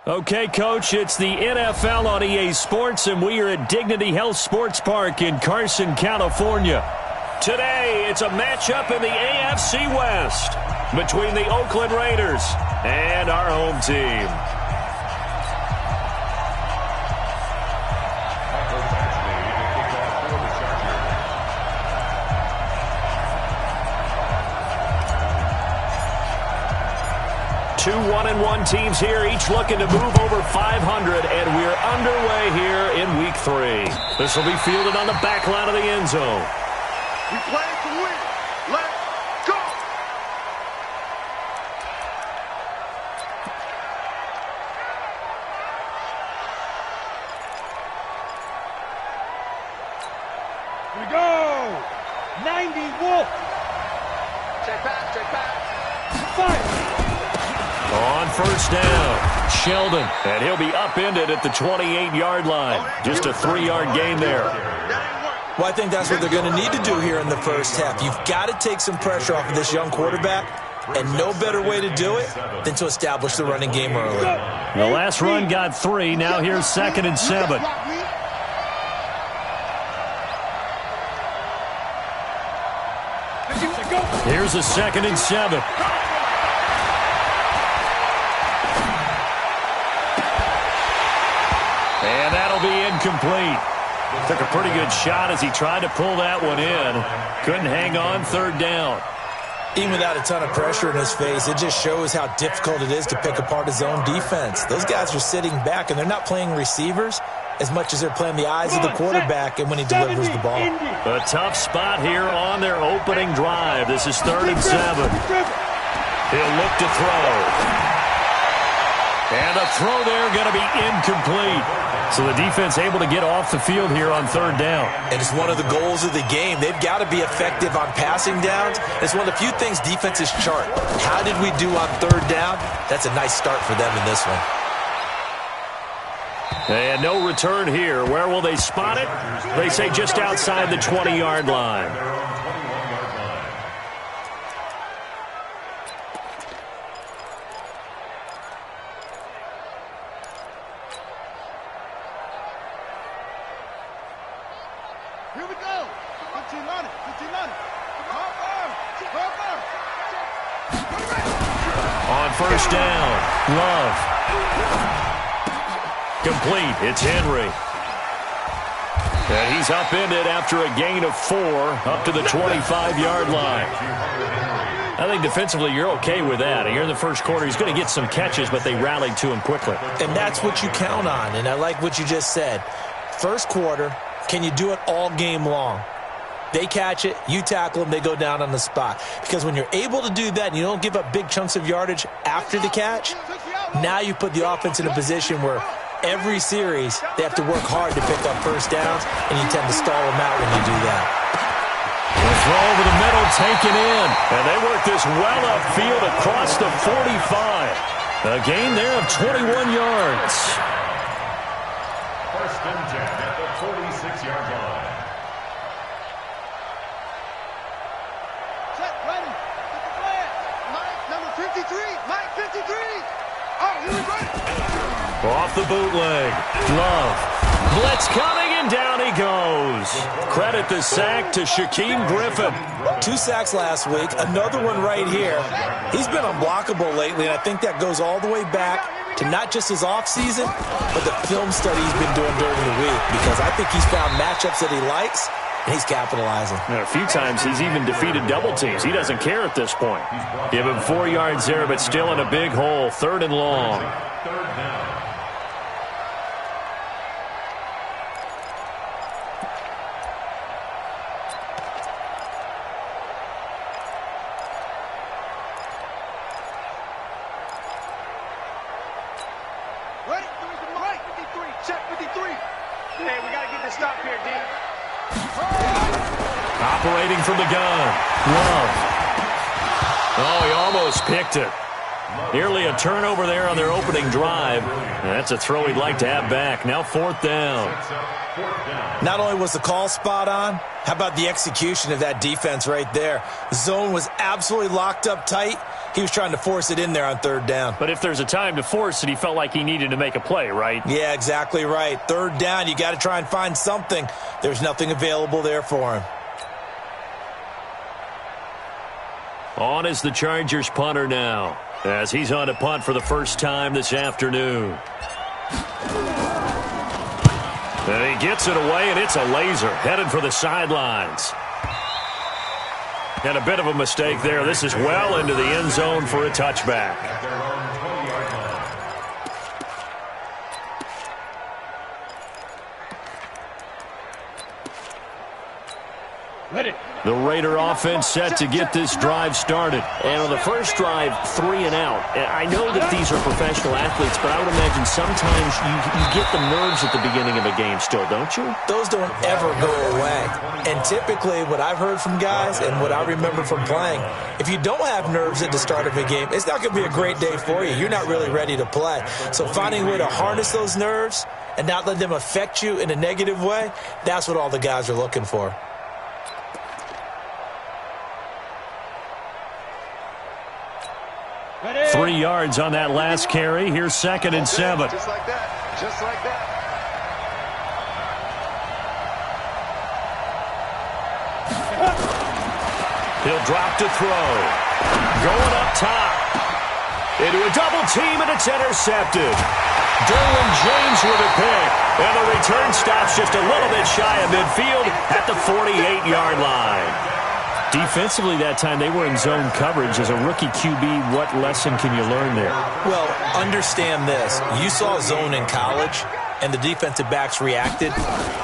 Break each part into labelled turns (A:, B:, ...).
A: Okay, Coach, it's the NFL on EA Sports, and we are at Dignity Health Sports Park in Carson, California. Today, it's a matchup in the AFC West between the Oakland Raiders and our home team. Two 1-1 teams here, each looking to move over 500, and we're underway here in Week 3. This will be fielded on the back line of the end zone.
B: We play to win. Let's go! Here we go! 90 Wolf! Check back. Fire!
A: On first down, Sheldon, and he'll be upended at the 28-yard line. Just a 3-yard gain there.
C: Well, I think that's what they're going to need to do here in the first half. You've got to take some pressure off of this young quarterback, and no better way to do it than to establish the running game early.
A: The last run got 3. Now here's 2nd and 7. Here's a 2nd and 7. And that'll be incomplete. Took a pretty good shot as he tried to pull that one in. Couldn't hang on 3rd down.
C: Even without a ton of pressure in his face, it just shows how difficult it is to pick apart his own defense. Those guys are sitting back, and they're not playing receivers as much as they're playing the eyes of the quarterback and when he delivers the ball.
A: A tough spot here on their opening drive. This is 3rd and 7. He'll look to throw. And a throw there going to be incomplete. So the defense able to get off the field here on 3rd down.
C: And it's one of the goals of the game. They've got to be effective on passing downs. It's one of the few things defenses chart. How did we do on 3rd down? That's a nice start for them in this one.
A: And no return here. Where will they spot it? They say just outside the 20-yard line.
B: Here we go. 15 on it.
A: On first down, Love. Complete. It's Henry. And he's upended after a gain of 4 up to the 25-yard line. I think defensively you're okay with that. Here in the first quarter, he's going to get some catches, but they rallied to him quickly.
C: And that's what you count on, and I like what you just said. First quarter, can you do it all game long? They catch it, you tackle them, they go down on the spot. Because when you're able to do that and you don't give up big chunks of yardage after the catch, now you put the offense in a position where every series they have to work hard to pick up first downs, and you tend to stall them out when you do that.
A: The throw over the middle, taken in. And they work this well upfield across the 45. A gain there of 21 yards.
D: First and 10 at the 46-yard line.
B: Set, ready. Get the flag. Mike, number 53. Mike, 53. Oh, here we go.
A: Off the bootleg. Love. Blitz coming, and down he goes. Credit the sack to Shaquem Griffin.
C: 2 sacks last week, another one right here. He's been unblockable lately, and I think that goes all the way back to not just his offseason, but the film study he's been doing during the week, because I think he's found matchups that he likes, and he's capitalizing.
A: And a few times he's even defeated double teams. He doesn't care at this point. Give him 4 yards there, but still in a big hole. 3rd and long.
D: Third down.
B: Ready? Mike, 53. Check 53. Hey, we got to get this stop here, D.
A: Operating from the gun. Love. Oh, he almost picked it. Nearly a turnover there on their opening drive. That's a throw he'd like to have back. Now 4th down.
C: Not only was the call spot on, how about the execution of that defense right there? The zone was absolutely locked up tight. He was trying to force it in there on 3rd down.
A: But if there's a time to force it, he felt like he needed to make a play, right?
C: Yeah, exactly right. 3rd down, you got to try and find something. There's nothing available there for him.
A: On is the Chargers punter now, as he's on to punt for the first time this afternoon. And he gets it away, and it's a laser headed for the sidelines. And a bit of a mistake there. This is well into the end zone for a touchback. The Raider offense set to get this drive started.
E: And on the first drive, 3 and out. I know that these are professional athletes, but I would imagine sometimes you get the nerves at the beginning of a game still, don't you?
C: Those don't ever go away. And typically what I've heard from guys and what I remember from playing, if you don't have nerves at the start of a game, it's not going to be a great day for you. You're not really ready to play. So finding a way to harness those nerves and not let them affect you in a negative way, that's what all the guys are looking for.
A: Ready. 3 yards on that last carry. Here's 2nd and 7.
B: Just like that. Just like that.
A: He'll drop to throw. Going up top. Into a double team, and it's intercepted. Derwin James with a pick. And the return stops just a little bit shy of midfield at the 48-yard line. Defensively that time, they were in zone coverage. As a rookie QB, what lesson can you learn there?
C: Well, understand this. You saw zone in college, and the defensive backs reacted,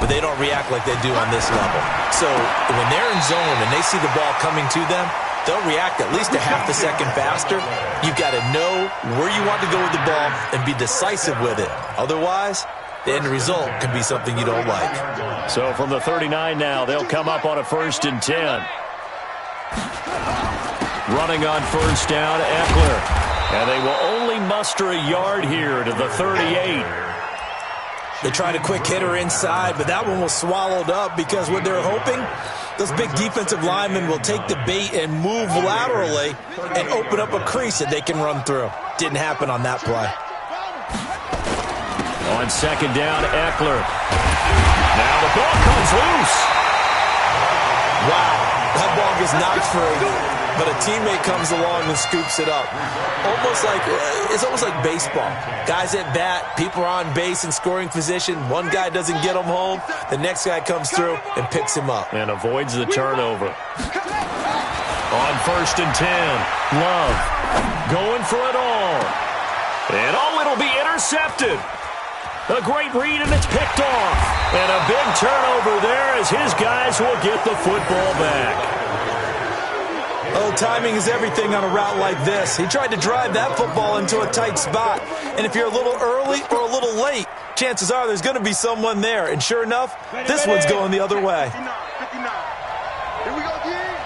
C: but they don't react like they do on this level. So when they're in zone and they see the ball coming to them, they'll react at least a half a second faster. You've got to know where you want to go with the ball and be decisive with it. Otherwise, the end result can be something you don't like.
A: So from the 39 now, they'll come up on a 1st and 10. Running on 1st down, Eckler. And they will only muster a yard here to the 38.
C: They tried a quick hitter inside, but that one was swallowed up because what they're hoping, those big defensive linemen will take the bait and move laterally and open up a crease that they can run through. Didn't happen on that play.
A: On 2nd down, Eckler. Now the ball comes loose.
C: Wow. That ball gets knocked free, but a teammate comes along and scoops it up. It's almost like baseball. Guys at bat, people are on base in scoring position. One guy doesn't get him home. The next guy comes through and picks him up.
A: And avoids the turnover. On 1st and 10, Love going for it all. And it'll be intercepted. A great read, and it's picked off. And a big turnover there as his guys will get the football back.
C: Oh, timing is everything on a route like this. He tried to drive that football into a tight spot. And if you're a little early or a little late, chances are there's going to be someone there. And sure enough, this one's going the other way.
B: 59. Here we go again.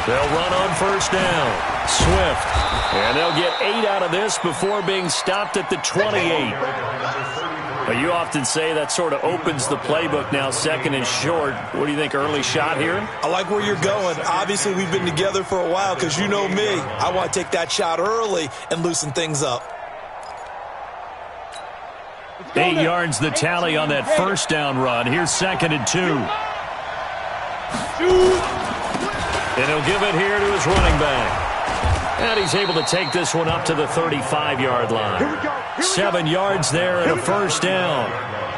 A: They'll run on 1st down. Swift. And they'll get 8 out of this before being stopped at the 28. Well, you often say that sort of opens the playbook now, 2nd and short. What do you think, early shot here?
C: I like where you're going. Obviously, we've been together for a while because you know me. I want to take that shot early and loosen things up.
A: 8 yards the tally on that 1st down run. Here's 2nd and 2. And he'll give it here to his running back. And he's able to take this one up to the 35-yard line. 7 yards there and a 1st down.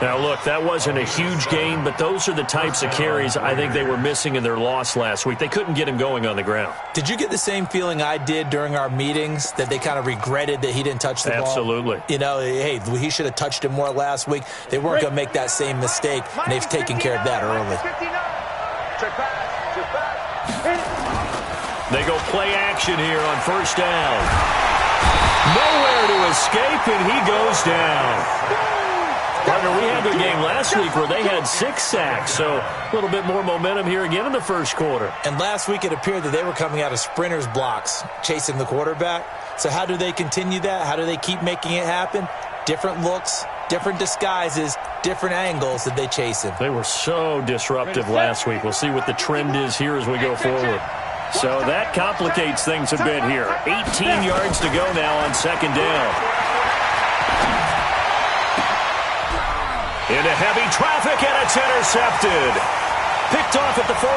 A: Now, look, that wasn't a huge gain, but those are the types of carries I think they were missing in their loss last week. They couldn't get him going on the ground.
C: Did you get the same feeling I did during our meetings, that they kind of regretted that he didn't touch the ball?
A: Absolutely.
C: You know, hey, he should have touched it more last week. They weren't going to make that same mistake, and they've taken care of that early.
A: They go play action here on 1st down. Nowhere to escape, and he goes down. Partner, we had their game last week where they had 6 sacks, so a little bit more momentum here again in the first quarter.
C: And last week it appeared that they were coming out of sprinters blocks, chasing the quarterback. So how do they continue that? How do they keep making it happen? Different looks, different disguises, different angles that they chase him.
A: They were so disruptive last week. We'll see what the trend is here as we go forward. So that complicates things a bit here. 18 yards to go now on second down. Into heavy traffic, and it's intercepted. Picked off at the 48.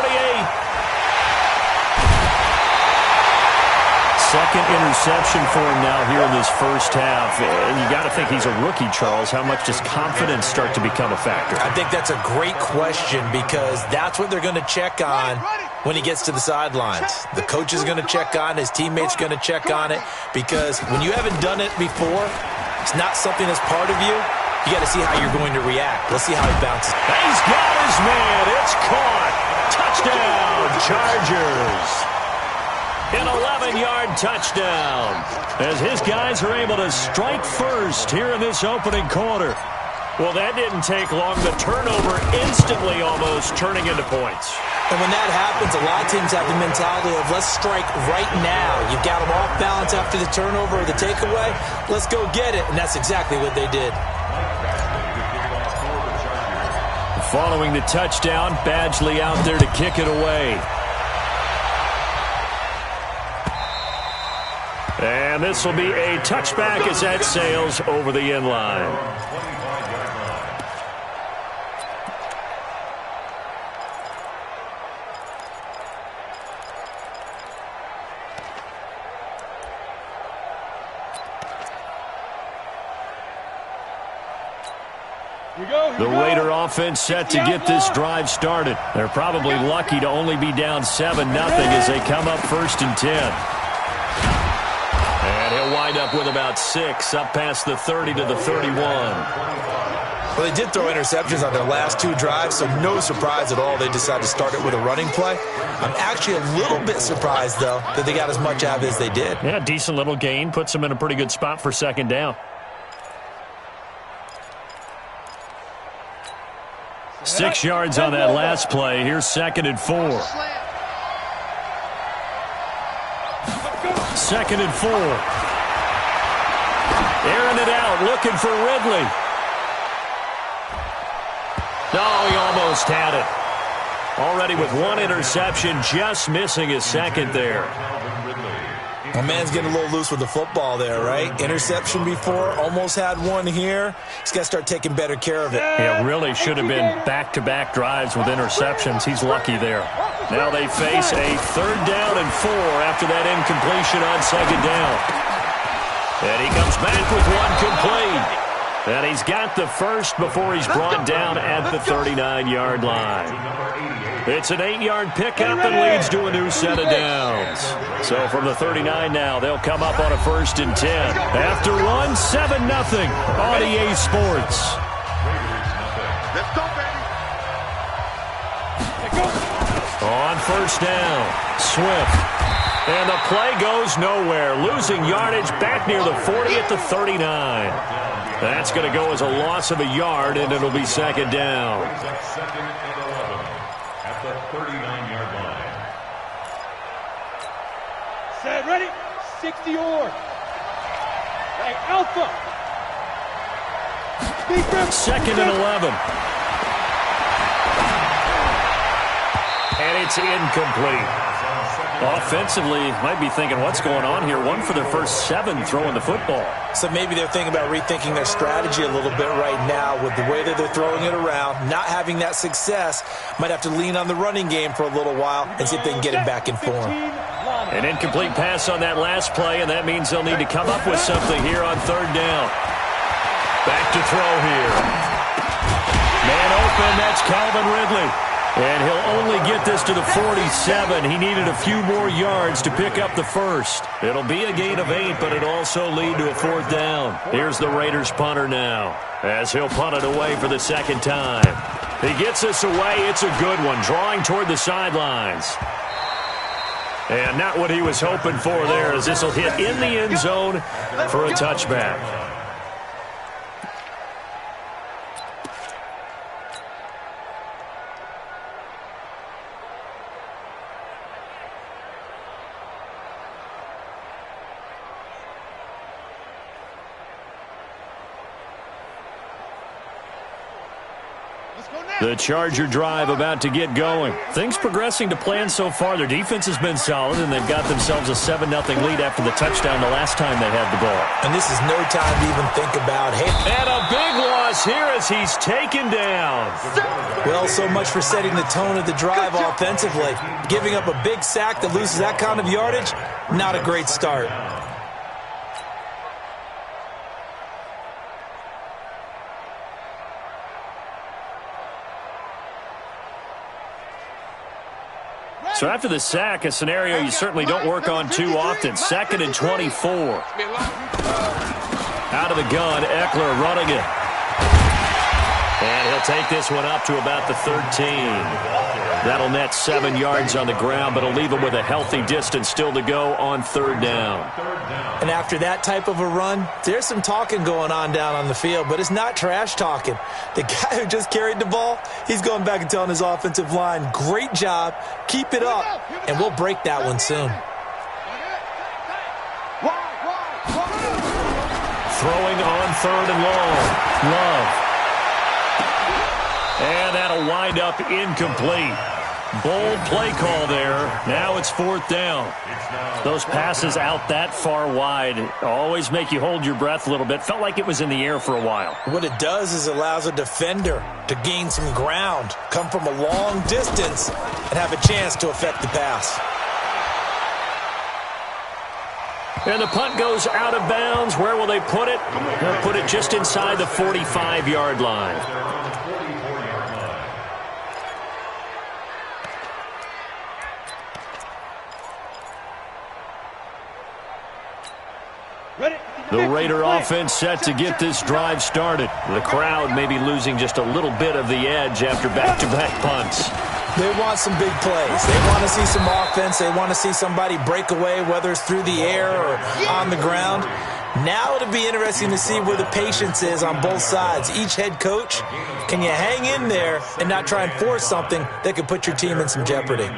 A: Second interception for him now here in this first half. And you got to think he's a rookie, Charles. How much does confidence start to become a factor?
C: I think that's a great question because that's what they're going to check on when he gets to the sidelines. The coach is going to check on, his teammates going to check on it, because when you haven't done it before, it's not something that's part of you. You got to see how you're going to react. Let's see how he bounces.
A: He's got his man. It's caught. Touchdown, Chargers. An 11-yard touchdown as his guys are able to strike first here in this opening quarter. Well, that didn't take long. The turnover instantly almost turning into points.
C: And when that happens, a lot of teams have the mentality of let's strike right now. You've got them off balance after the turnover or the takeaway. Let's go get it. And that's exactly what they did.
A: Following the touchdown, Badgley out there to kick it away. And this will be a touchback as that sails over the end line. The Raider offense set to get this drive started. They're probably lucky to only be down 7-0 as they come up 1st and 10. And he'll wind up with about 6 up past the 30 to the 31.
C: Well, they did throw interceptions on their last 2 drives, so no surprise at all they decided to start it with a running play. I'm actually a little bit surprised, though, that they got as much out of it as they did.
A: Yeah, decent little gain. Puts them in a pretty good spot for second down. Six yards on that last play. Here's 2nd and 4. 2nd and 4. Airing it out, looking for Ridley. No, he almost had it. Already with 1 interception, just missing his 2nd there.
C: My man's getting a little loose with the football there, right? Interception before, almost had 1 here. He's got to start taking better care of it.
A: Yeah, really should have been back-to-back drives with interceptions. He's lucky there. Now they face a 3rd down and 4 after that incompletion on 2nd down. And he comes back with 1 complete. And he's got the first before he's brought down at the 39-yard line. It's an 8-yard pickup and leads to a new set of downs. So from the 39 now, they'll come up on a 1st and 10. After 1, 7-0 on EA Sports.
B: Let's go, baby.
A: On 1st down, Swift. And the play goes nowhere. Losing yardage back near the 40 at the 39. That's going to go as a loss of a yard, and it'll be 2nd down.
D: Second and 11 at the 39-yard line.
B: Set, ready? 60 or. Hey, Alpha.
A: 2nd and 11. And it's incomplete. Offensively, might be thinking, what's going on here? 1 for their first 7 throwing the football.
C: So maybe they're thinking about rethinking their strategy a little bit right now with the way that they're throwing it around. Not having that success, might have to lean on the running game for a little while and see if they can get him back in form.
A: An incomplete pass on that last play, and that means they'll need to come up with something here on 3rd down. Back to throw here. Man open, that's Calvin Ridley. And he'll only get this to the 47. He needed a few more yards to pick up the first. It'll be a gain of 8, but it'll also lead to a 4th down. Here's the Raiders punter now, as he'll punt it away for the 2nd time. He gets this away. It's a good one, drawing toward the sidelines. And not what he was hoping for there, as this will hit in the end zone for a touchback. The Charger drive about to get going. Things progressing to plan so far. Their defense has been solid, and they've got themselves a 7-0 lead after the touchdown the last time they had the ball.
C: And this is no time to even think about, hey.
A: And a big loss here as he's taken down.
C: Well, so much for setting the tone of the drive offensively. Giving up a big sack that loses that kind of yardage, not a great start.
A: So after the sack, a scenario you certainly don't work on too often. 2nd and 24. Out of the gun, Eckler running it. And he'll take this one up to about the 13. That'll net 7 yards on the ground, but it'll leave him with a healthy distance still to go on 3rd down.
C: And after that type of a run, there's some talking going on down on the field, but it's not trash talking. The guy who just carried the ball, he's going back and telling his offensive line, great job, keep it up, and we'll break that one soon.
A: Throwing on 3rd and long. Love. And that'll wind up incomplete. Bold play call there. Now it's 4th down. Those passes out that far wide always make you hold your breath a little bit. Felt like it was in the air for a while.
C: What it does is allows a defender to gain some ground, come from a long distance, and have a chance to affect the pass.
A: And the punt goes out of bounds. Where will they put it? They'll put it just inside the 45-yard line. The Raider offense set to get this drive started. The crowd may be losing just a little bit of the edge after back-to-back punts.
C: They want some big plays. They want to see some offense. They want to see somebody break away, whether it's through the air or on the ground. Now it'll be interesting to see where the patience is on both sides. Each head coach, can you hang in there and not try and force something that could put your team in some jeopardy?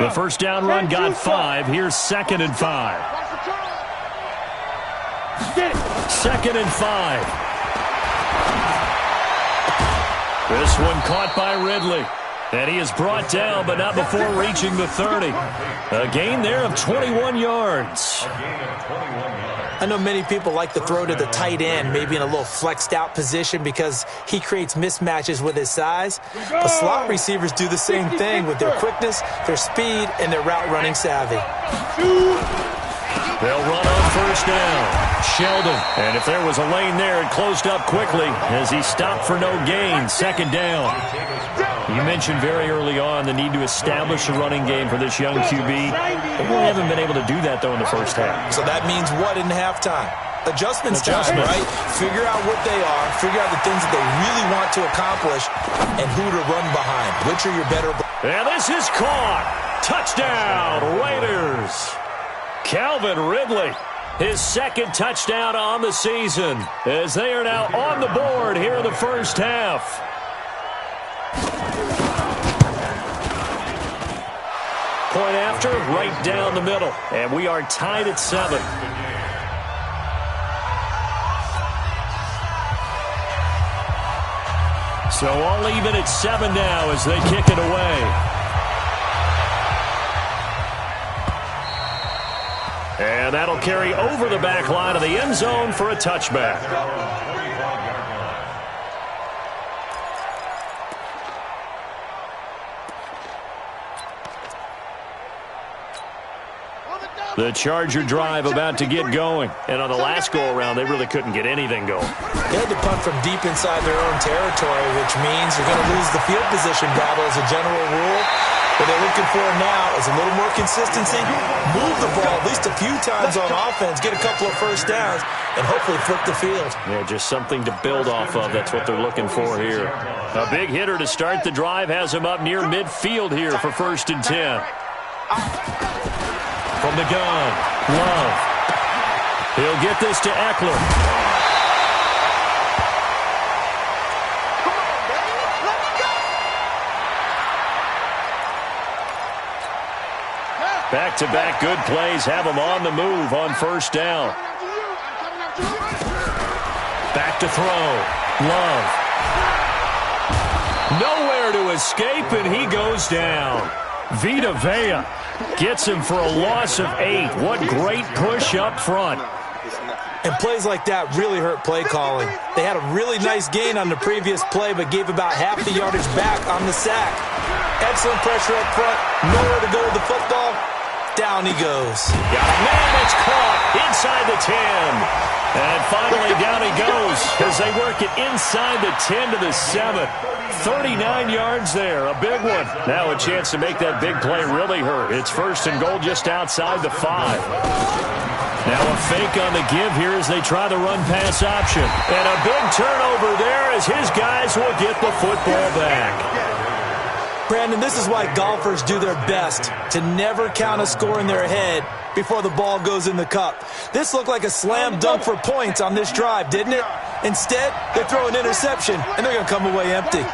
A: The first down run got 5. Here's 2nd and 5. 2nd and 5. This one caught by Ridley. And he is brought down, but not before reaching the 30. A gain there of 21 yards.
C: I know many people like to throw to the tight end, maybe in a little flexed out position because he creates mismatches with his size. But slot receivers do the same thing with their quickness, their speed, and their route running savvy.
A: They'll run on 1st down. Sheldon. And if there was a lane there, it closed up quickly as he stopped for no gain. 2nd down. You mentioned very early on the need to establish a running game for this young QB. They really haven't been able to do that, though, in the first half.
C: So that means what in halftime? Adjustment time, right? Figure out what they are, figure out the things that they really want to accomplish, and who to run behind. Which are your better...
A: And this is caught. Touchdown, Raiders. Calvin Ridley, his 2nd touchdown on the season, as they are now on the board here in the first half. Point after, right down the middle. And we are tied at 7. So all even at 7 now as they kick it away. And that'll carry over the back line of the end zone for a touchback. The Charger drive about to get going. And on the last go-around, they really couldn't get anything going.
C: They had to punt from deep inside their own territory, which means you're going to lose the field position battle as a general rule. What they're looking for now is a little more consistency, move the ball at least a few times on offense, get a couple of first downs, and hopefully flip the field.
A: Yeah, just something to build off of. That's what they're looking for here. A big hitter to start the drive has him up near midfield here for 1st and 10. From the gun, Love. He'll get this to Eckler. Back-to-back good plays have him on the move on 1st down. back to throw. Love. Nowhere to escape, and he goes down. Vita Vea gets him for a loss of 8. What great push up front.
C: And plays like that really hurt play calling. They had a really nice gain on the previous play, but gave about half the yardage back on the sack. Excellent pressure up front. Nowhere to go with the football. Down he goes.
A: Got a man that's caught inside the 10. And finally down he goes as they work it inside the 10 to the 7. 39 yards there, a big one. Now a chance to make that big play really hurt. It's 1st and goal just outside the 5. Now a fake on the give here as they try the run-pass option. And a big turnover there as his guys will get the football back.
C: Brandon, this is why golfers do their best to never count a score in their head before the ball goes in the cup. This looked like a slam dunk for points on this drive, didn't it? Instead, they throw an interception, and they're going to come away empty.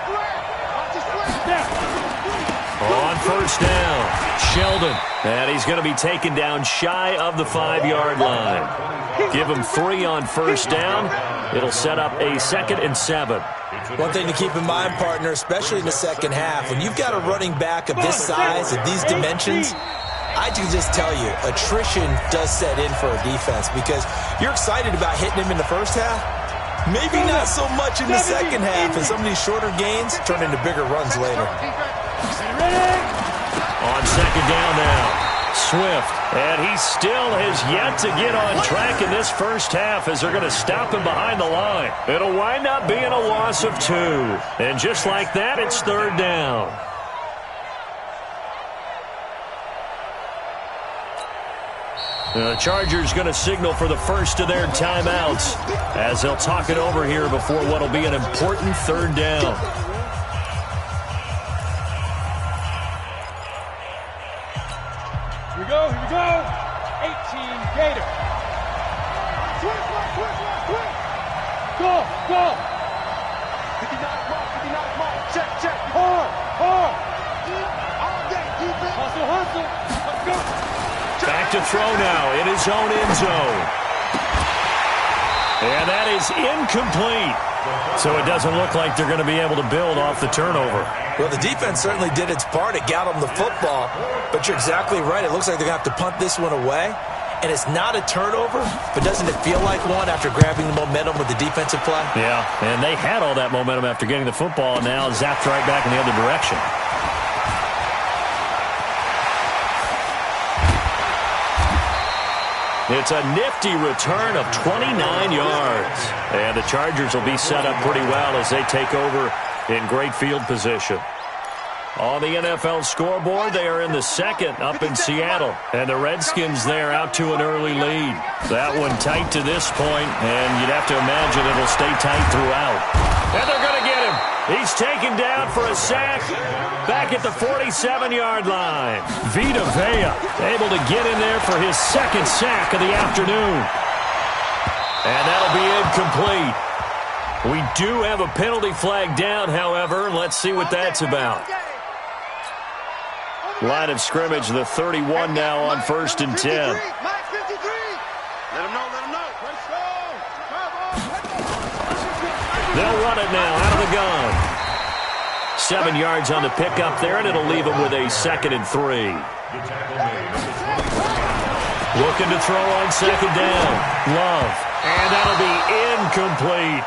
A: On 1st down, Sheldon. And he's going to be taken down shy of the 5-yard line. Give him 3 on 1st down. It'll set up a 2nd and 7.
C: One thing to keep in mind, partner, especially in the second half, when you've got a running back of this size, of these dimensions, I can just tell you, attrition does set in for a defense because you're excited about hitting him in the first half. Maybe not so much in the second half, and some of these shorter gains turn into bigger runs later.
A: On 2nd down now, Swift, and he still has yet to get on track in this first half as they're going to stop him behind the line. It'll wind up being a loss of 2. And just like that, it's 3rd down. The Chargers going to signal for the first of their timeouts as they'll talk it over here before what will be an important 3rd down.
B: Here we go. 18 Gator. Switch. Go. 59 mark. Check. Hard. All day, defense. Hustle. Let's go.
A: Back to throw now in his own end zone. And that is incomplete. So it doesn't look like they're going to be able to build off the turnover.
C: Well, the defense certainly did its part. It got them the football. But you're exactly right. It looks like they're going to have to punt this one away. And it's not a turnover, but doesn't it feel like one after grabbing the momentum with the defensive play?
A: Yeah, and they had all that momentum after getting the football, and now zapped right back in the other direction. It's a nifty return of 29 yards. And the Chargers will be set up pretty well as they take over in great field position. On the NFL scoreboard, they are in the 2nd up in Seattle. And the Redskins there out to an early lead. That one tight to this point, and you'd have to imagine it'll stay tight throughout. And they're going to get him. He's taken down for a sack back at the 47-yard line. Vita Vea able to get in there for his 2nd sack of the afternoon. And that'll be incomplete. We do have a penalty flag down, however. Let's see what that's about. Line of scrimmage, the 31 now on 1st and 10.
B: Let him know.
A: They'll run it now out of the gun. 7 yards on the pickup there, and it'll leave them with a 2nd and 3. Looking to throw on 2nd down. Love. And that'll be incomplete.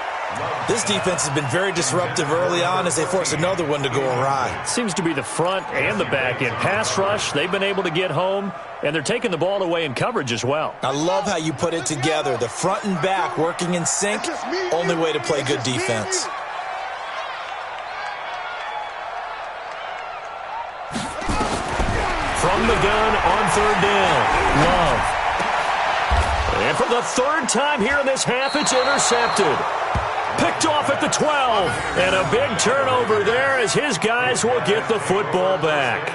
C: This defense has been very disruptive early on as they force another one to go awry.
A: Seems to be the front and the back end. Pass rush, they've been able to get home, and they're taking the ball away in coverage as well.
C: I love how you put it together. The front and back working in sync, only way to play good defense.
A: From the gun on 3rd down, Love. And for the 3rd time here in this half, it's intercepted. Picked off at the 12. And a big turnover there as his guys will get the football back.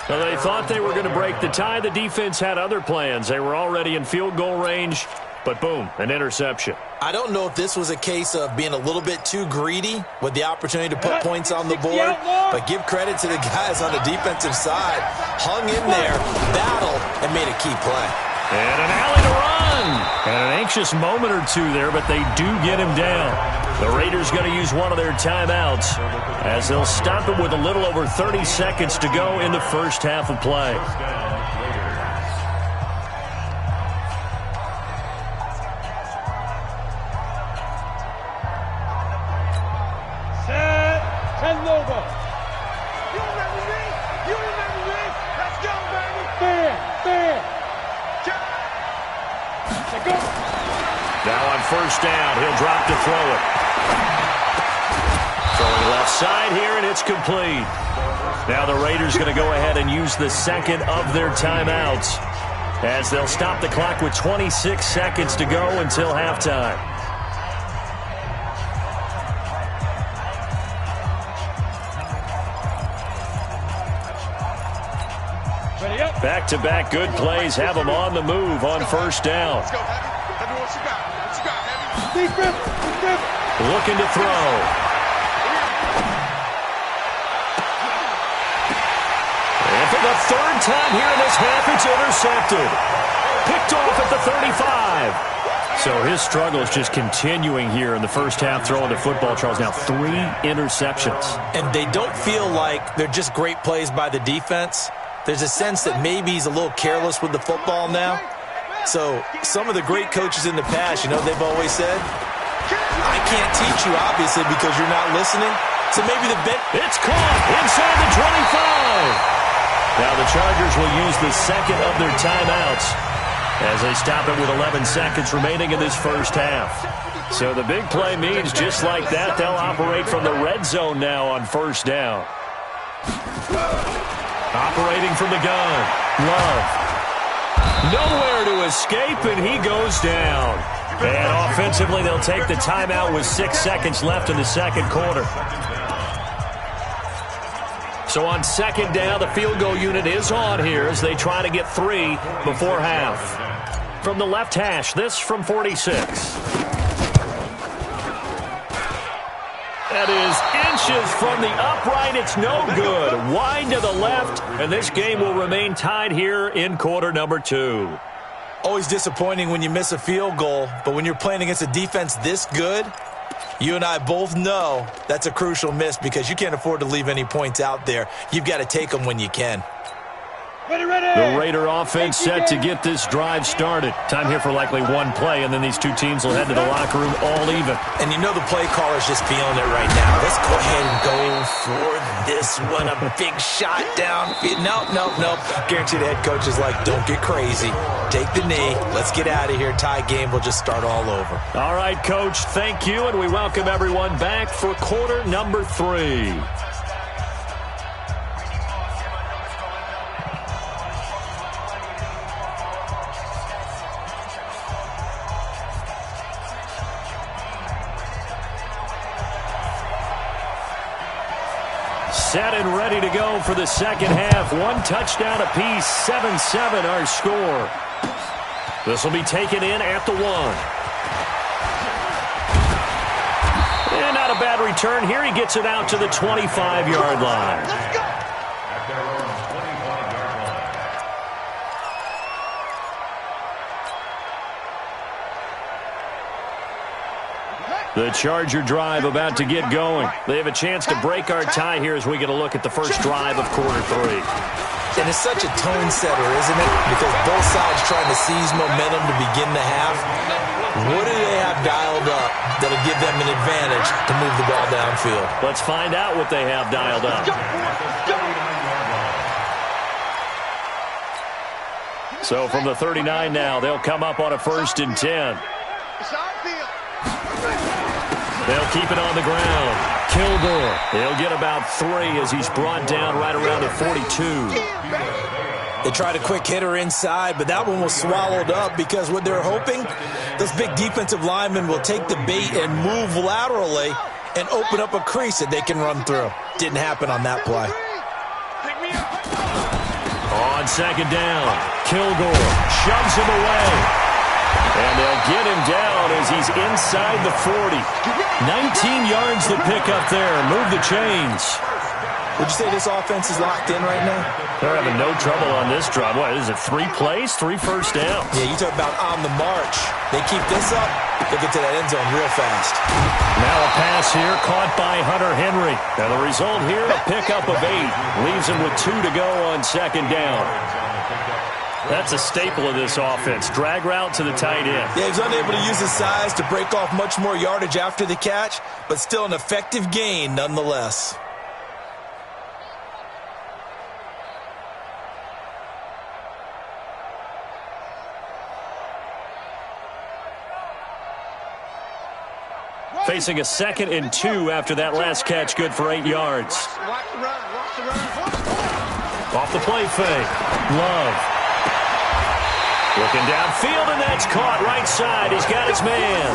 A: Now, they thought they were going to break the tie. The defense had other plans. They were already in field goal range, but boom, an interception.
C: I don't know if this was a case of being a little bit too greedy with the opportunity to put points on the board, but give credit to the guys on the defensive side. Hung in there, battled, and made a key play.
A: And an alley to run. run. And an anxious moment or two there, but they do get him down. The Raiders going to use one of their timeouts as they'll stop it with a little over 30 seconds to go in the first half of play.
B: Set and over. You remember me? You remember me? Let's go, baby. Fair. Go.
A: Now on first down, he'll drop to throw it. Throwing left side here, and it's complete. Now the Raiders going to go ahead and use the second of their timeouts as they'll stop the clock with 26 seconds to go until halftime. Back-to-back good plays have them on the move on first down.
B: Let's go, Heavy. Heavy, what you got? What you got, Heavy? Defense.
A: Looking to throw. And for the third time here in this half, it's intercepted. Picked off at the 35. So his struggle is just continuing here in the first half throwing the football, Charles. Now 3 interceptions.
C: And they don't feel like they're just great plays by the defense. There's a sense that maybe he's a little careless with the football now. So some of the great coaches in the past, you know, they've always said, I can't teach you, obviously, because you're not listening. So maybe
A: it's caught inside the 25. Now the Chargers will use the second of their timeouts as they stop it with 11 seconds remaining in this first half. So the big play means just like that, they'll operate from the red zone now on first down. Operating from the gun. Love. Nowhere to escape, and he goes down. And offensively, they'll take the timeout with 6 seconds left in the second quarter. So on second down, the field goal unit is on here as they try to get 3 before half. From the left hash, this from 46. That is inches from the upright. It's no good. Wide to the left, and this game will remain tied here in quarter number 2.
C: Always disappointing when you miss a field goal, but when you're playing against a defense this good, you and I both know that's a crucial miss because you can't afford to leave any points out there. You've got to take them when you can.
A: The Raider offense set to get this drive started. Time here for likely one play, and then these two teams will head to the locker room all even.
C: And you know the play caller's just feeling it right now. Let's go ahead and go for this one. A big shot downfield. Nope. Guarantee the head coach is like, don't get crazy. Take the knee. Let's get out of here. Tie game. We'll just start all over.
A: All right, Coach. Thank you, and we welcome everyone back for quarter number 3. Set and ready to go for the second half. 1 touchdown apiece, 7-7 our score. This will be taken in at the 1. And not a bad return here. He gets it out to the 25-yard line.
B: Let's go.
A: The Charger drive about to get going. They have a chance to break our tie here as we get a look at the first drive of quarter 3.
C: And it's such a tone setter, isn't it? Because both sides trying to seize momentum to begin the half. What do they have dialed up that'll give them an advantage to move the ball downfield?
A: Let's find out what they have dialed up. So from the 39 now, they'll come up on a 1st and 10. They'll keep it on the ground. Kilgore, he'll get about 3 as he's brought down right around the 42.
C: They tried a quick hitter inside, but that one was swallowed up because what they're hoping, those big defensive linemen will take the bait and move laterally and open up a crease that they can run through. Didn't happen on that play.
A: On second down, Kilgore shoves him away. And they'll get him down as he's inside the 40. 19 yards to pick up there. Move the chains.
C: Would you say this offense is locked in right now?
A: They're having no trouble on this drive. What, is it 3 plays, 3 first downs?
C: Yeah, you talk about on the march. They keep this up, they'll get to that end zone real fast.
A: Now a pass here caught by Hunter Henry. And the result here, a pickup of 8. Leaves him with 2 to go on second down. That's a staple of this offense. Drag route to the tight end.
C: Yeah, he's unable to use his size to break off much more yardage after the catch, but still an effective gain nonetheless.
A: Facing a 2nd and 2 after that last catch, good for 8 yards. Off the play fake. Love. Looking downfield, and that's caught right side. He's got his man.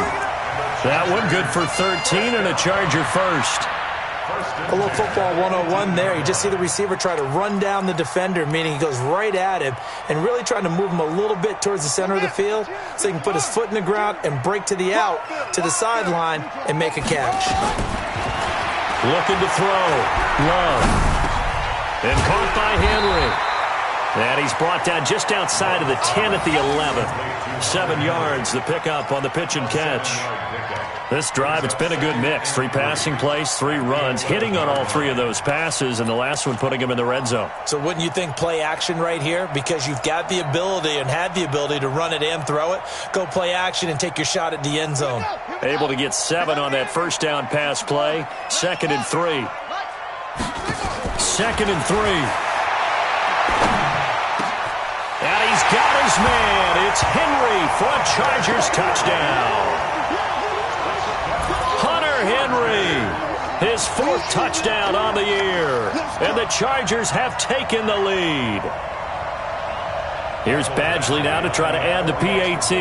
A: That one good for 13 and a Charger first.
C: A little football 101 there. You just see the receiver try to run down the defender, meaning he goes right at him and really trying to move him a little bit towards the center of the field so he can put his foot in the ground and break to the out, to the sideline, and make a catch.
A: Looking to throw. Love. And caught by Henry. And he's brought down just outside of the 10 at the 11. 7 yards, the pickup on the pitch and catch. This drive, it's been a good mix. 3 passing plays, 3 runs, hitting on all 3 of those passes, and the last one putting him in the red zone.
C: So wouldn't you think play action right here? Because you've got the ability and had the ability to run it and throw it. Go play action and take your shot at the end zone.
A: Able to get 7 on that first down pass play. 2nd and 3. 2nd and 3. And he's got his man. It's Henry for a Chargers touchdown. Hunter Henry, his 4th touchdown on the year. And the Chargers have taken the lead. Here's Badgley now to try to add the PAT.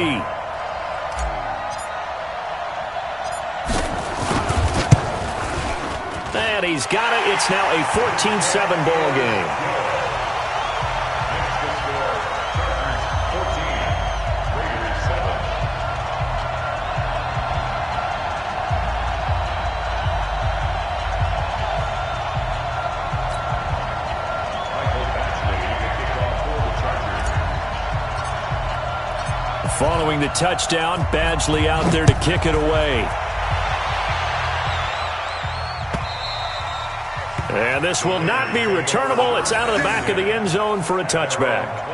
A: And he's got it. It's now a 14-7 ball game. Following the touchdown, Badgley out there to kick it away. And this will not be returnable. It's out of the back of the end zone for a touchback.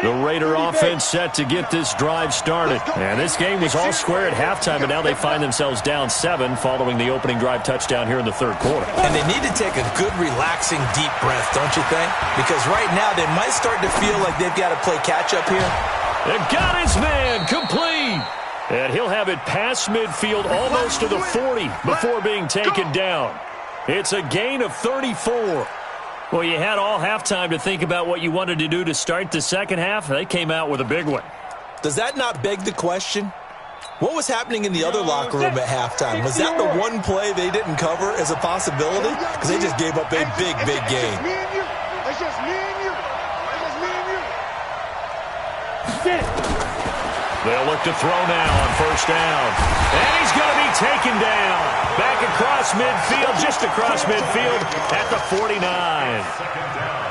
A: The Raider offense set to get this drive started. And this game was all square at halftime, and now they find themselves down 7 following the opening drive touchdown here in the 3rd quarter.
C: And they need to take a good, relaxing, deep breath, don't you think? Because right now they might start to feel like they've got to play catch-up here.
A: And got his man complete. And he'll have it past midfield almost to the 40 before being taken down. It's a gain of 34. Well, you had all halftime to think about what you wanted to do to start the second half. They came out with a big one.
C: Does that not beg the question? What was happening in the other locker room at halftime? Was that the one play they didn't cover as a possibility? Because they just gave up a big, big game.
B: It's just me and you. It's just me and you. Get it.
A: They'll look to throw now on first down. And he's going to be taken down. Back across midfield, just across midfield at the 49.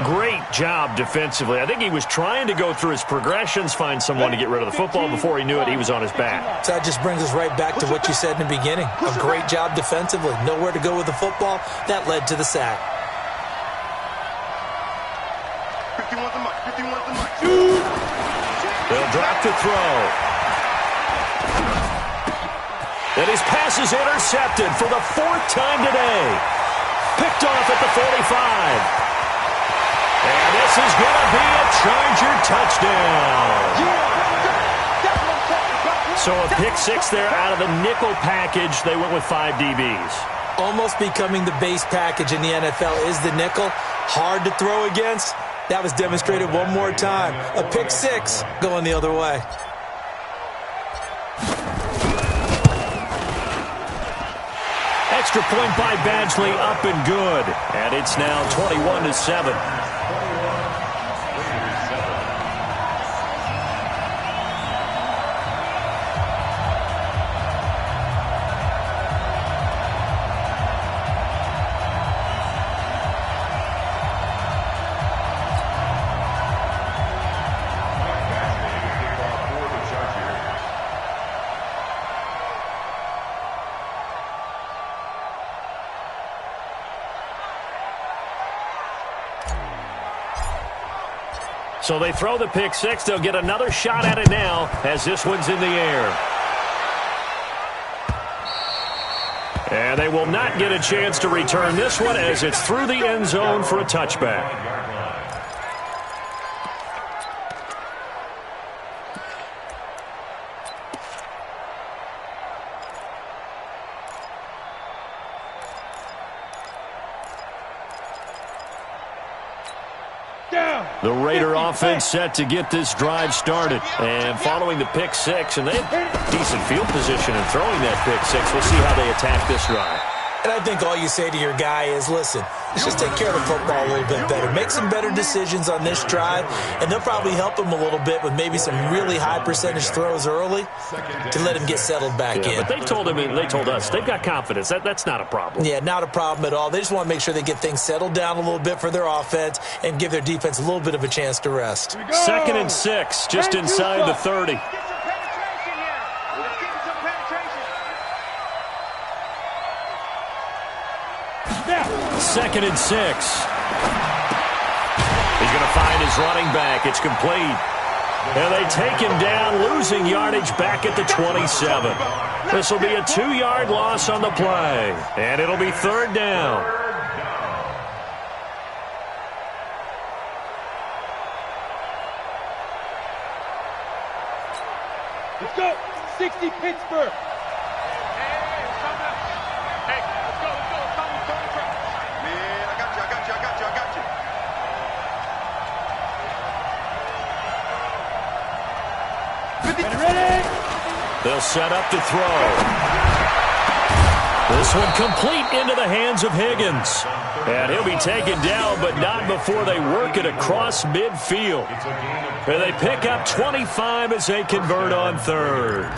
A: Great job defensively. I think he was trying to go through his progressions, find someone to get rid of the football. Before he knew it, he was on his back.
C: So that just brings us right back to what you said in the beginning. A great job defensively. Nowhere to go with the football. That led to the sack.
B: 51 the mic. 51 the mic.
A: They'll drop to throw. And his pass is intercepted for the 4th time today. Picked off at the 45. And this is going to be a Charger touchdown. So a pick 6 there out of the nickel package. They went with 5 DBs.
C: Almost becoming the base package in the NFL is the nickel. Hard to throw against. That was demonstrated one more time. A pick 6 going the other way.
A: extra point by Badgley, up and good. And it's now 21-7. So they throw the pick six. They'll get another shot at it now as this one's in the air. And they will not get a chance to return this one as it's through the end zone for a touchback. The Raider offense set to get this drive started. And following the pick six, and they had decent field position in throwing that pick six. We'll see how they attack this drive.
C: And I think all you say to your guy is, listen, let's just take care of the football a little bit better. Make some better decisions on this drive, and they'll probably help him a little bit with maybe some really high percentage throws early to let him get settled back in.
A: But they told him, and they told us, they've got confidence. That's not a problem.
C: Yeah, not a problem at all. They just want to make sure they get things settled down a little bit for their offense and give their defense a little bit of a chance to rest.
A: 2nd and 6, just inside the 30. Second and 6. He's going to find his running back. It's complete. And they take him down, losing yardage back at the 27. This will be a 2-yard loss on the play. And it'll be 3rd down.
B: Let's go. 60 Pittsburgh.
A: They'll set up to throw. This one complete into the hands of Higgins. And he'll be taken down, but not before they work it across midfield. And they pick up 25 as they convert on 3rd.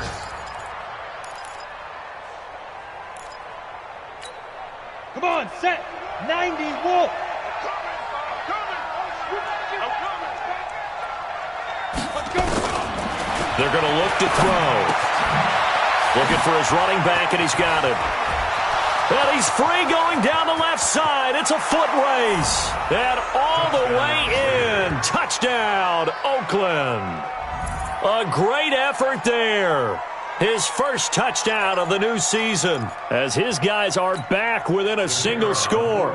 B: Come on, set. 90, Wolf.
A: They're going to look to throw. Looking for his running back, and he's got him. And he's free going down the left side. It's a foot race. And all the way in. Touchdown, Oakland. A great effort there. His first touchdown of the new season as his guys are back within a single score.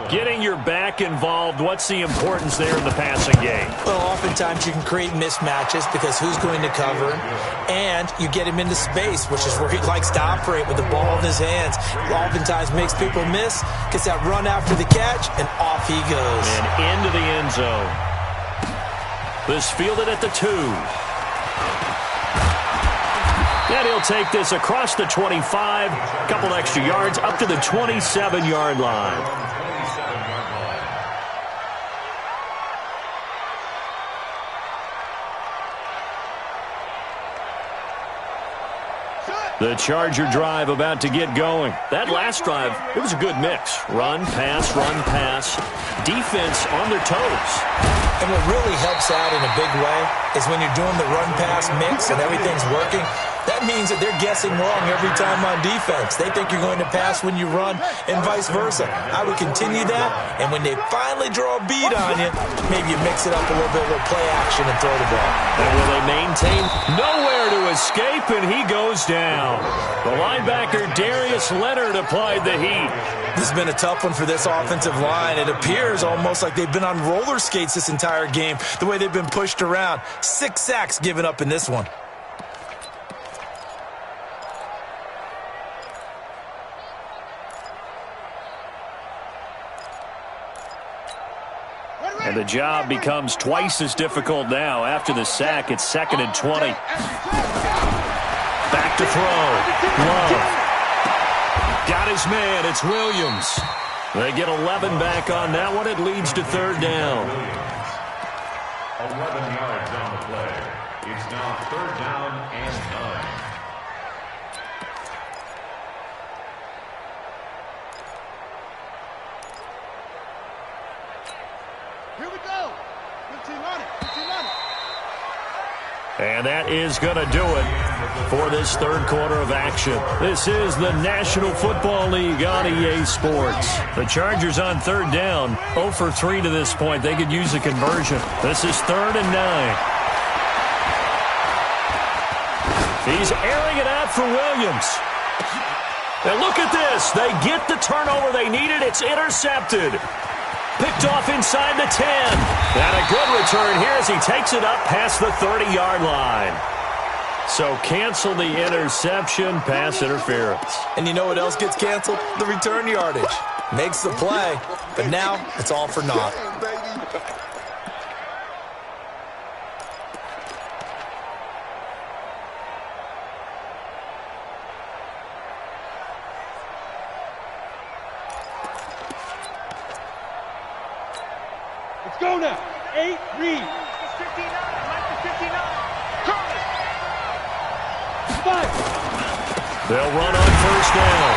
A: Getting your back involved, what's the importance there in the passing game?
C: Well, oftentimes you can create mismatches because who's going to cover him, and you get him into space, which is where he likes to operate with the ball in his hands. Oftentimes makes people miss, gets that run after the catch, and off he goes.
A: And into the end zone. This fielded at the 2. And he'll take this across the 25, a couple extra yards, up to the 27-yard line. The Charger drive about to get going. That last drive, it was a good mix. Run, pass, defense on their toes.
C: And what really helps out in a big way is when you're doing the run-pass mix and everything's working, that means that they're guessing wrong every time on defense. They think you're going to pass when you run and vice versa. I would continue that, and when they finally draw a beat on you, maybe you mix it up a little bit, a little play action, and throw the ball.
A: And will they maintain? Nowhere to escape, and he goes down. The linebacker, Darius Leonard, applied the heat.
C: This has been a tough one for this offensive line. It appears almost like they've been on roller skates this entire game, the way they've been pushed around. 6 sacks given up in this one.
A: And the job becomes twice as difficult now. After the sack, it's 2nd and 20. Back to throw. Love. Got his man. It's Williams. They get 11 back on that one. It leads to third down.
D: 11 yards on the play. It's now third down and 9.
B: Here we go. 15 on it. 15 on it.
A: And that is going to do it for this third quarter of action. This is the National Football League on EA Sports. The Chargers on third down, 0 for 3 to this point. They could use a conversion. This is 3rd and 9. He's airing it out for Williams. And look at this. They get the turnover they needed. It's intercepted. Picked off inside the 10. And a good return here as he takes it up past the 30-yard line. So cancel the interception, pass interference.
C: And you know what else gets canceled? The return yardage. Makes the play, but now it's all for naught.
B: Let's go now. 8, read. 59, Mike, 59.
A: They'll run on first down.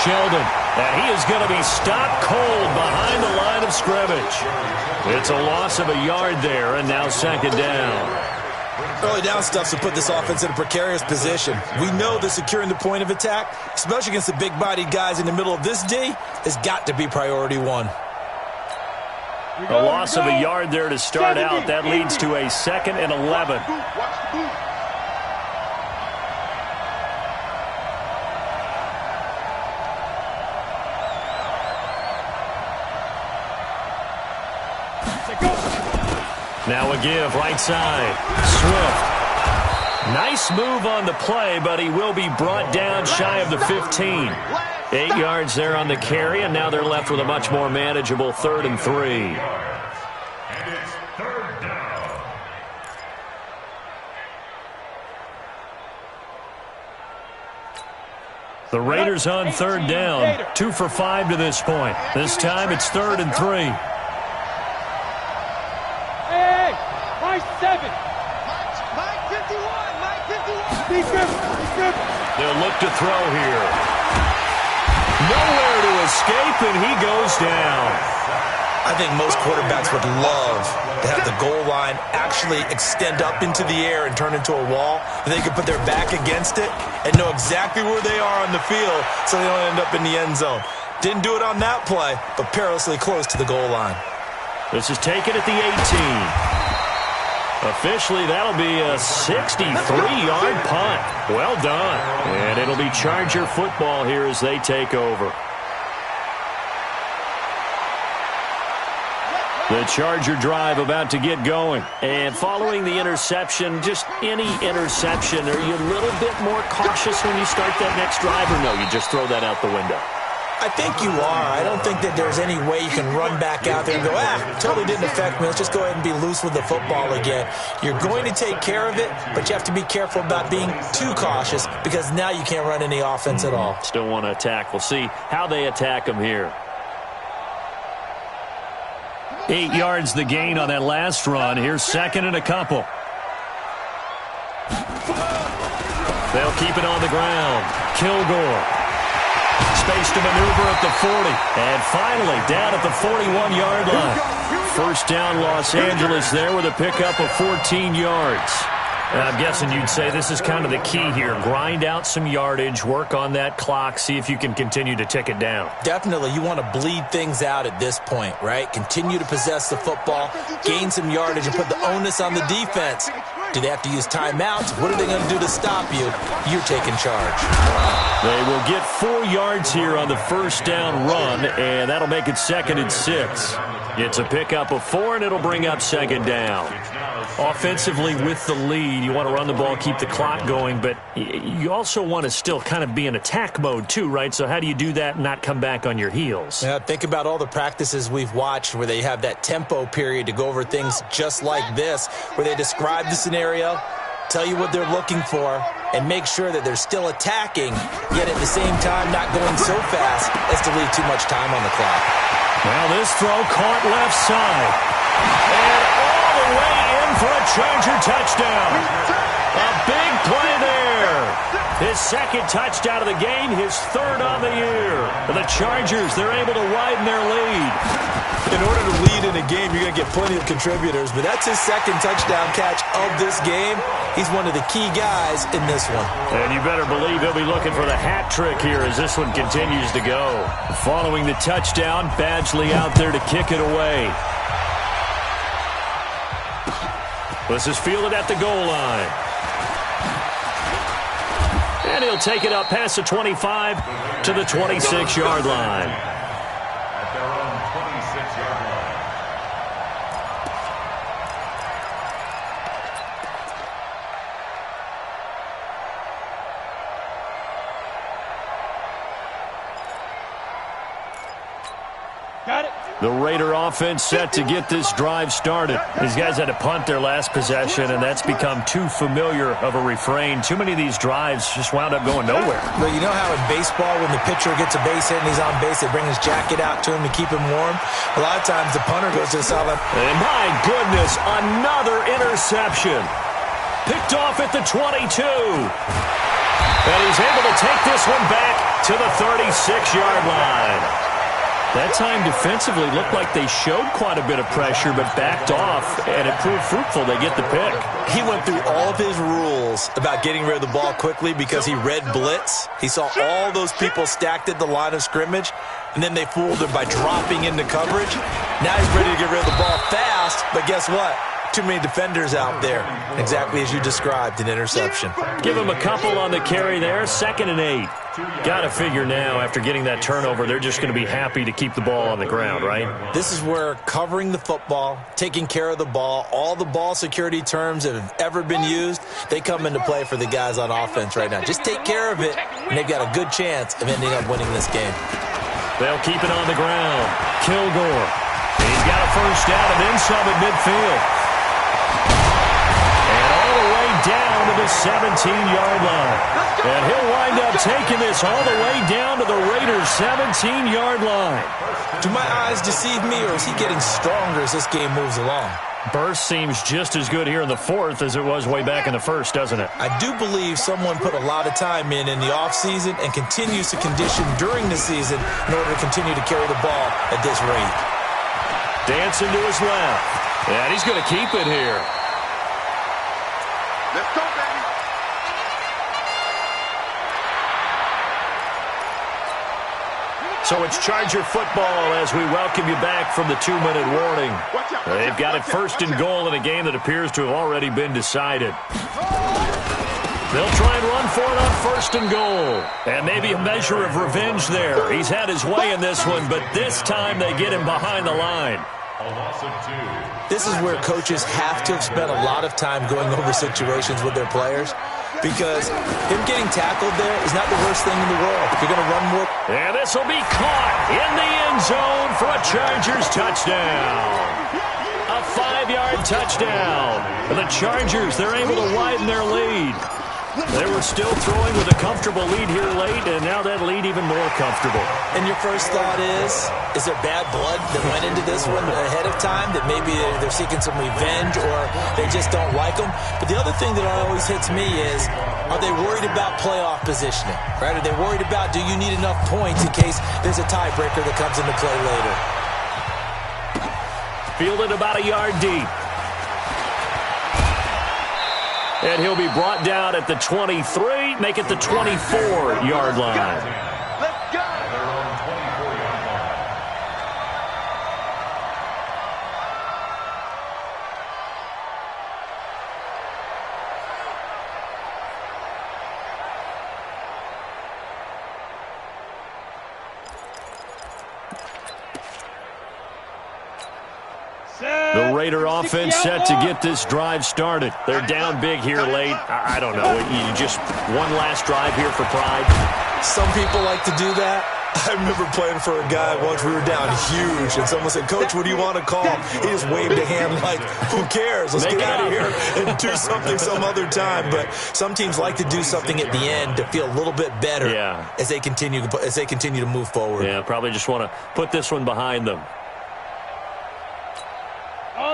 A: Sheldon, and he is going to be stopped cold behind the line of scrimmage. It's a loss of a yard there, and now second down.
C: Early down stuff to put this offense in a precarious position. We know that securing the point of attack, especially against the big-bodied guys in the middle of this D, has got to be priority one.
A: A loss of a yard there to start out. That leads to a 2nd and 11. Now a give, right side. Swift. Nice move on the play, but he will be brought down shy of the 15. 8 yards there on the carry, and now they're left with a much more manageable 3rd and 3.
D: And it's third down.
A: The Raiders on third down. 2 for 5 to this point. This time it's 3rd and 3.
B: Hey, Mike 7. Mike 51. Mike 51. Be careful.
A: They'll look to throw here. Nowhere to escape, and he goes down.
C: I think most quarterbacks would love to have the goal line actually extend up into the air and turn into a wall, and they can put their back against it and know exactly where they are on the field so they don't end up in the end zone. Didn't do it on that play, but perilously close to the goal line.
A: This is taken at the 18. Officially, that'll be a 63-yard punt. Well done. And it'll be Charger football here as they take over. The Charger drive about to get going. And following the interception, just any interception, are you a little bit more cautious when you start that next drive, or no, you just throw that out the window?
C: I think you are. I don't think that there's any way you can run back out there and go, totally didn't affect me. Let's just go ahead and be loose with the football again. You're going to take care of it, but you have to be careful about being too cautious because now you can't run any offense at all.
A: Still want to attack. We'll see how they attack them here. 8 yards the gain on that last run. Here's 2nd and a couple. They'll keep it on the ground. Kilgore. Space to maneuver at the 40. And finally, down at the 41-yard line. First down, Los Angeles there with a pickup of 14 yards. And I'm guessing you'd say this is kind of the key here. Grind out some yardage, work on that clock, see if you can continue to tick it down.
C: Definitely. You want to bleed things out at this point, right? Continue to possess the football, gain some yardage, and put the onus on the defense. Do they have to use timeouts? What are they going to do to stop you? You're taking charge.
A: They will get 4 yards here on the first down run, and that'll make it 2nd and 6. It's a pickup of 4, and it'll bring up 2nd down. Offensively with the lead, you want to run the ball, keep the clock going, but you also want to still kind of be in attack mode too, right? So how do you do that and not come back on your heels?
C: Yeah, think about all the practices we've watched where they have that tempo period to go over things just like this, where they describe the scenario, tell you what they're looking for, and make sure that they're still attacking, yet at the same time not going so fast as to leave too much time on the clock.
A: Now this throw caught left side. And all the way in for a Charger touchdown. A big play there. His second touchdown of the game, his third on the year. The Chargers, they're able to widen their lead.
C: In order to lead in a game, you're going to get plenty of contributors, but that's his second touchdown catch of this game. He's one of the key guys in this one.
A: And you better believe he'll be looking for the hat trick here as this one continues to go. Following the touchdown, Badgley out there to kick it away. This is fielded at the goal line. And he'll take it up past the 25 to the 26-yard line.
D: At their own 26-yard line.
B: Got it.
A: The Raider offense set to get this drive started. These guys had to punt their last possession, and that's become too familiar of a refrain. Too many of these drives just wound up going nowhere.
C: But you know how in baseball, when the pitcher gets a base hit and he's on base, they bring his jacket out to him to keep him warm? A lot of times the punter goes to the sideline.
A: And my goodness, another interception. Picked off at the 22. And he's able to take this one back to the 36-yard line. That time defensively looked like they showed quite a bit of pressure but backed off, and it proved fruitful. They get the pick.
C: He went through all of his rules about getting rid of the ball quickly because he read blitz. He saw all those people stacked at the line of scrimmage, and then they fooled him by dropping into coverage. Now he's ready to get rid of the ball fast, but guess what? Too many defenders out there. Exactly as you described, an interception.
A: Give him a couple on the carry there. 2nd and 8. Got to figure now, after getting that turnover, they're just going to be happy to keep the ball on the ground, right?
C: This is where covering the football, taking care of the ball, all the ball security terms that have ever been used, they come into play for the guys on offense right now. Just take care of it, and they've got a good chance of ending up winning this game.
A: They'll keep it on the ground. Kilgore. He's got a first down and then some at midfield. Down to the 17-yard line. And he'll wind up taking this all the way down to the Raiders' 17-yard line.
C: Do my eyes deceive me, or is he getting stronger as this game moves along?
A: Burst seems just as good here in the fourth as it was way back in the first, doesn't it?
C: I do believe someone put a lot of time in the offseason and continues to condition during the season in order to continue to carry the ball at this rate.
A: Dancing to his left. And he's going to keep it here.
B: Let's go, baby.
A: So it's Charger football as we welcome you back from the 2-minute warning. They've got it 1st and goal in a game that appears to have already been decided. They'll try and run for it on 1st and goal. And maybe a measure of revenge there. He's had his way in this one, but this time they get him behind the line.
D: A loss of 2.
C: This is where coaches have to have spent a lot of time going over situations with their players, because him getting tackled there is not the worst thing in the world. If you're going to run more.
A: And this will be caught in the end zone for a Chargers touchdown. A 5-yard touchdown. And the Chargers, they're able to widen their lead. They were still throwing with a comfortable lead here late, and now that lead even more comfortable.
C: And your first thought is there bad blood that went into this one ahead of time, that maybe they're seeking some revenge or they just don't like them? But the other thing that always hits me is, are they worried about playoff positioning? Right? Are they worried about, do you need enough points in case there's a tiebreaker that comes into play later?
A: Fielded about a yard deep. And he'll be brought down at the 23, make it the 24-yard line.
B: Let's go.
D: Their own 24-yard line.
A: The Raider offense set to get this drive started. They're down big here late. I don't know. You just one last drive here for pride.
C: Some people like to do that. I remember playing for a guy once. We were down huge, and someone said, "Coach, what do you want to call?" He just waved a hand like, "Who cares? Let's get out of here and do something some other time." But some teams like to do something at the end to feel a little bit better as they continue to move forward.
E: Yeah, probably just want to put this one behind them.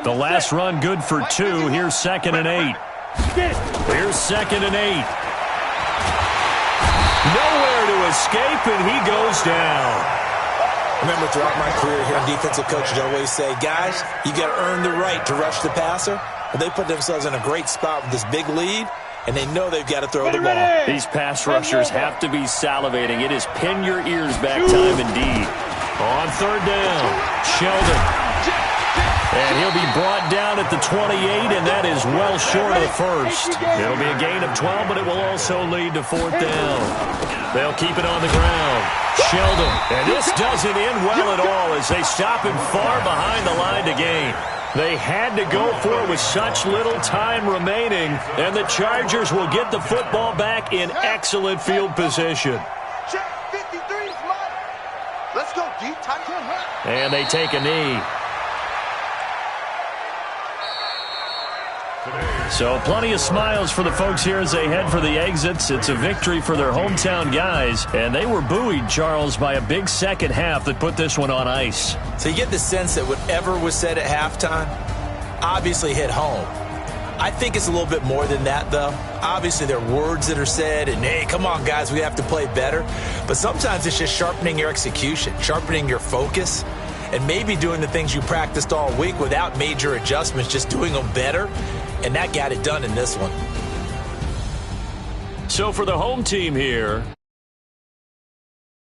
A: The last run good for 2. Here's 2nd and 8. Here's 2nd and 8. Nowhere to escape, and he goes down.
C: Remember, throughout my career here, defensive coaches always say, guys, you got to earn the right to rush the passer. Well, they put themselves in a great spot with this big lead, and they know they've got to throw the ball.
E: These pass rushers have to be salivating. It is pin your ears back time indeed.
A: On 3rd down, Sheldon. And he'll be brought down at the 28, and that is well short of the first. It'll be a gain of 12, but it will also lead to 4th down. They'll keep it on the ground. Sheldon. And this doesn't end well at all as they stop him far behind the line to gain. They had to go for it with such little time remaining, and the Chargers will get the football back in excellent field position.
B: Check 53 is mine. Let's go deep, tight.
A: And they take a knee. So plenty of smiles for the folks here as they head for the exits. It's a victory for their hometown guys, and they were buoyed, Charles, by a big second half that put this one on ice.
C: So you get the sense that whatever was said at halftime obviously hit home. I think it's a little bit more than that, though. Obviously, there are words that are said, and, hey, come on, guys, we have to play better. But sometimes it's just sharpening your execution, sharpening your focus, and maybe doing the things you practiced all week without major adjustments, just doing them better. And that got it done in this one.
A: So for the home team here,